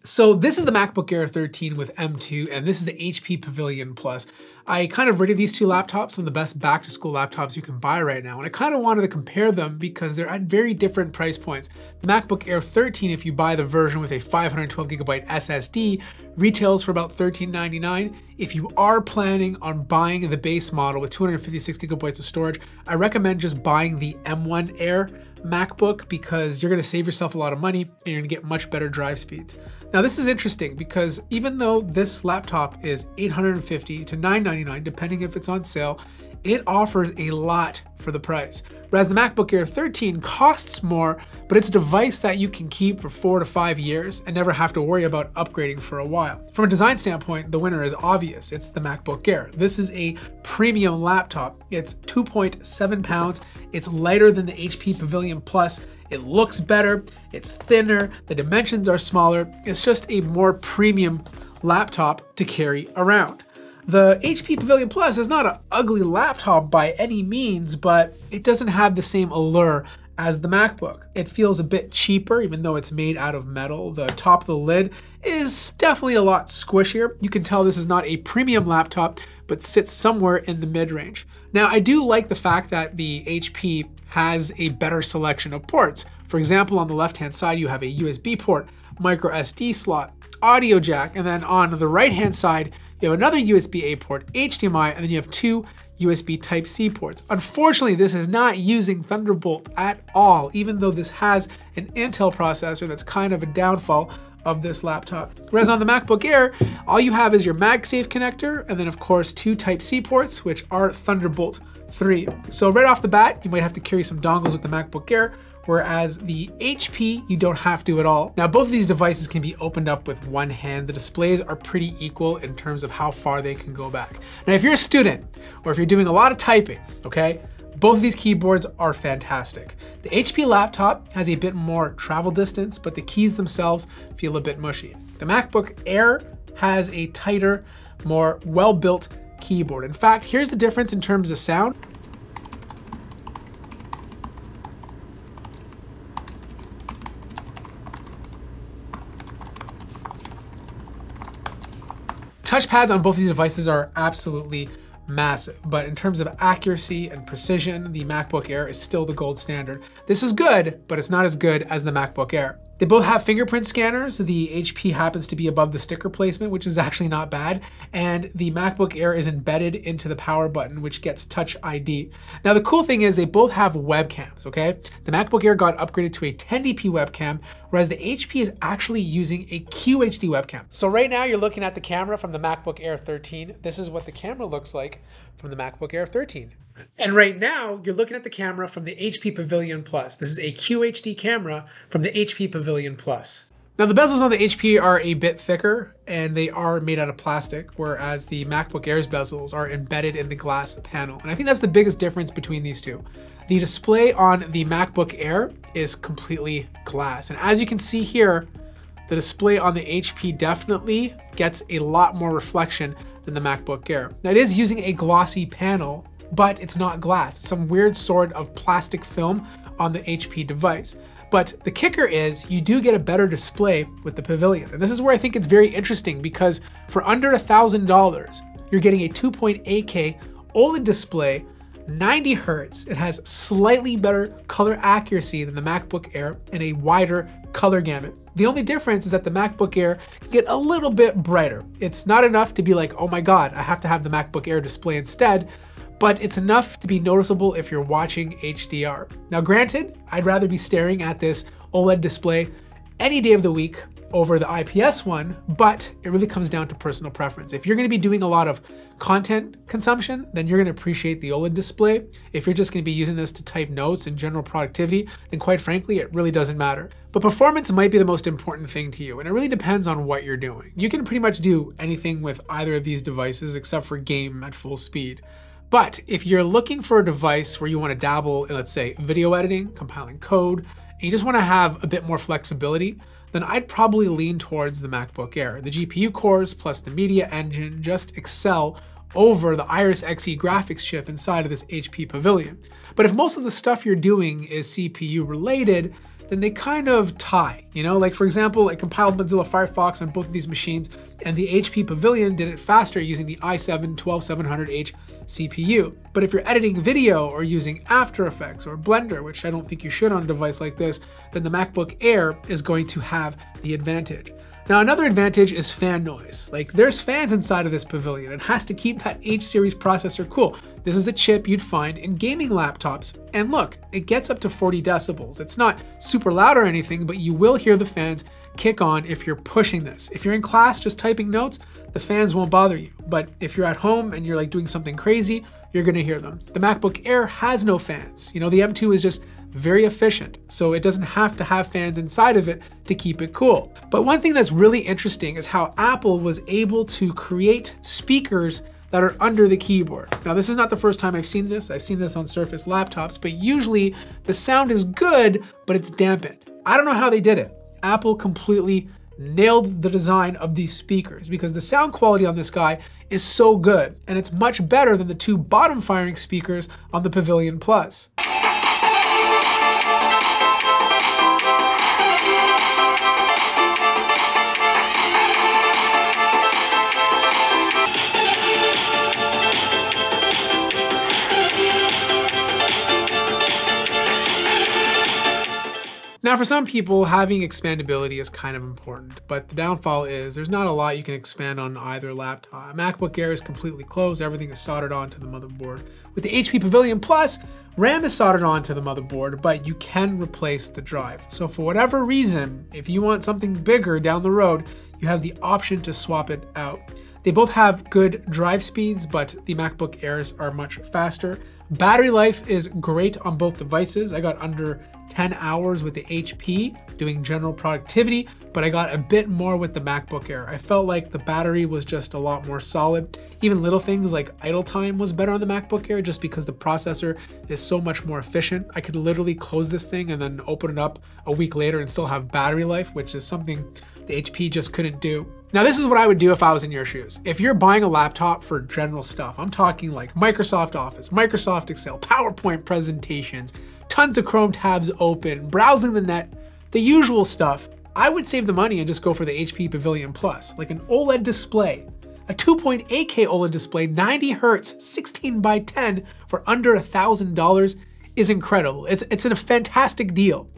So this is the MacBook Air 13 with M2, and this is the HP Pavilion Plus. I kind of rated these two laptops some of the best back-to-school laptops you can buy right now, and I kind of wanted to compare them because they're at very different price points. The MacBook Air 13, if you buy the version with a 512GB SSD, retails for about $13.99. If you are planning on buying the base model with 256GB of storage, I recommend just buying the M1 Air MacBook because you're gonna save yourself a lot of money and you're gonna get much better drive speeds. Now this is interesting because even though this laptop is $850 to $999, depending if it's on sale, it offers a lot for the price. Whereas the MacBook Air 13 costs more, but it's a device that you can keep for 4 to 5 years and never have to worry about upgrading for a while. From a design standpoint, the winner is obvious. It's the MacBook Air. This is a premium laptop. It's 2.7 pounds. It's lighter than the HP Pavilion Plus. It looks better, it's thinner, the dimensions are smaller. It's just a more premium laptop to carry around. The HP Pavilion Plus is not an ugly laptop by any means, but it doesn't have the same allure as the MacBook. It feels a bit cheaper, even though it's made out of metal. The top of the lid is definitely a lot squishier. You can tell this is not a premium laptop, but sits somewhere in the mid-range. Now, I do like the fact that the HP has a better selection of ports. For example, on the left-hand side, you have a USB port, micro SD slot, audio jack, and then on the right-hand side, you have another USB-A port, HDMI, and then you have two USB Type-C ports. Unfortunately, this is not using Thunderbolt at all, even though this has an Intel processor. That's kind of a downfall of this laptop. Whereas on the MacBook Air, all you have is your MagSafe connector, and then of course two Type-C ports, which are Thunderbolt 3. So right off the bat, you might have to carry some dongles with the MacBook Air, whereas the HP, you don't have to at all. Now, both of these devices can be opened up with one hand. The displays are pretty equal in terms of how far they can go back. Now, if you're a student, or if you're doing a lot of typing, okay, both of these keyboards are fantastic. The HP laptop has a bit more travel distance, but the keys themselves feel a bit mushy. The MacBook Air has a tighter, more well-built keyboard. In fact, here's the difference in terms of sound. Touchpads on both of these devices are absolutely massive, but in terms of accuracy and precision, the MacBook Air is still the gold standard. This is good, but it's not as good as the MacBook Air. They both have fingerprint scanners. The HP happens to be above the sticker placement, which is actually not bad. And the MacBook Air is embedded into the power button, which gets Touch ID. Now, the cool thing is they both have webcams, okay? The MacBook Air got upgraded to a 1080p webcam, whereas the HP is actually using a QHD webcam. So right now you're looking at the camera from the MacBook Air 13. This is what the camera looks like from the MacBook Air 13. And right now, you're looking at the camera from the HP Pavilion Plus. This is a QHD camera from the HP Pavilion Plus. Now the bezels on the HP are a bit thicker and they are made out of plastic, whereas the MacBook Air's bezels are embedded in the glass panel. And I think that's the biggest difference between these two. The display on the MacBook Air is completely glass. And as you can see here, the display on the HP definitely gets a lot more reflection than the MacBook Air. Now it is using a glossy panel, but it's not glass. It's some weird sort of plastic film on the HP device. But the kicker is you do get a better display with the Pavilion. And this is where I think it's very interesting because for under $1,000, you're getting a 2.8K OLED display, 90 Hertz. It has slightly better color accuracy than the MacBook Air and a wider color gamut. The only difference is that the MacBook Air can get a little bit brighter. It's not enough to be like, oh my God, I have to have the MacBook Air display instead, but it's enough to be noticeable if you're watching HDR. Now granted, I'd rather be staring at this OLED display any day of the week over the IPS one, but it really comes down to personal preference. If you're gonna be doing a lot of content consumption, then you're gonna appreciate the OLED display. If you're just gonna be using this to type notes and general productivity, then quite frankly, it really doesn't matter. But performance might be the most important thing to you, and it really depends on what you're doing. You can pretty much do anything with either of these devices except for game at full speed. But if you're looking for a device where you wanna dabble in, let's say, video editing, compiling code, and you just wanna have a bit more flexibility, then I'd probably lean towards the MacBook Air. The GPU cores plus the media engine just excel over the Iris Xe graphics chip inside of this HP Pavilion. But if most of the stuff you're doing is CPU related, then they kind of tie, you know? Like for example, I compiled Mozilla Firefox on both of these machines, and the HP Pavilion did it faster using the i7-12700H CPU. But if you're editing video or using After Effects or Blender, which I don't think you should on a device like this, then the MacBook Air is going to have the advantage. Now, another advantage is fan noise. Like there's fans inside of this Pavilion. It has to keep that H series processor cool. This is a chip you'd find in gaming laptops. And look, it gets up to 40 decibels. It's not super loud or anything, but you will hear the fans kick on if you're pushing this. If you're in class just typing notes, the fans won't bother you. But if you're at home and you're like doing something crazy, you're gonna hear them. The MacBook Air has no fans. You know, the M2 is just very efficient, so it doesn't have to have fans inside of it to keep it cool. But one thing that's really interesting is how Apple was able to create speakers that are under the keyboard. Now, this is not the first time I've seen this. I've seen this on Surface laptops, but usually the sound is good, but it's dampened. I don't know how they did it. Apple completely nailed the design of these speakers because the sound quality on this guy is so good, and it's much better than the two bottom firing speakers on the Pavilion Plus. Now, for some people, having expandability is kind of important, but the downfall is there's not a lot you can expand on either laptop. MacBook Air is completely closed. Everything is soldered onto the motherboard. With the HP Pavilion Plus, RAM is soldered onto the motherboard, but you can replace the drive. So for whatever reason, if you want something bigger down the road, you have the option to swap it out. They both have good drive speeds, but the MacBook Airs are much faster. Battery life is great on both devices. I got under 10 hours with the HP doing general productivity, but I got a bit more with the MacBook Air. I felt like the battery was just a lot more solid. Even little things like idle time was better on the MacBook Air just because the processor is so much more efficient. I could literally close this thing and then open it up a week later and still have battery life, which is something the HP just couldn't do. Now, this is what I would do if I was in your shoes. If you're buying a laptop for general stuff, I'm talking like Microsoft Office, Microsoft Excel, PowerPoint presentations, tons of Chrome tabs open, browsing the net, the usual stuff, I would save the money and just go for the HP Pavilion Plus, like an OLED display. A 2.8K OLED display, 90 hertz, 16 by 10 for under $1,000 is incredible. It's a fantastic deal.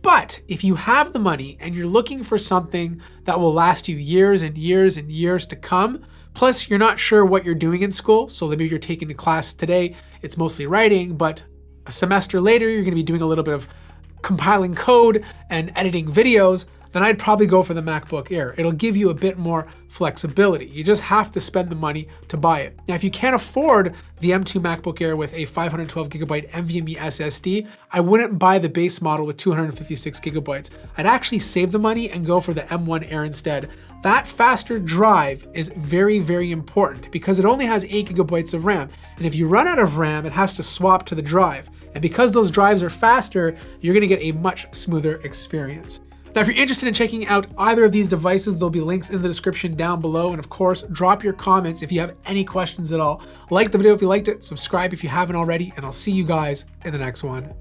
But if you have the money and you're looking for something that will last you years and years and years to come, plus you're not sure what you're doing in school, so maybe you're taking a class today, it's mostly writing, but a semester later, you're gonna be doing a little bit of compiling code and editing videos, then I'd probably go for the MacBook Air. It'll give you a bit more flexibility. You just have to spend the money to buy it. Now, if you can't afford the M2 MacBook Air with a 512GB NVMe SSD, I wouldn't buy the base model with 256GB. I'd actually save the money and go for the M1 Air instead. That faster drive is very, very important because it only has 8GB of RAM. And if you run out of RAM, it has to swap to the drive. And because those drives are faster, you're gonna get a much smoother experience. Now, if you're interested in checking out either of these devices, there'll be links in the description down below. And of course, drop your comments if you have any questions at all. Like the video if you liked it, subscribe if you haven't already, and I'll see you guys in the next one.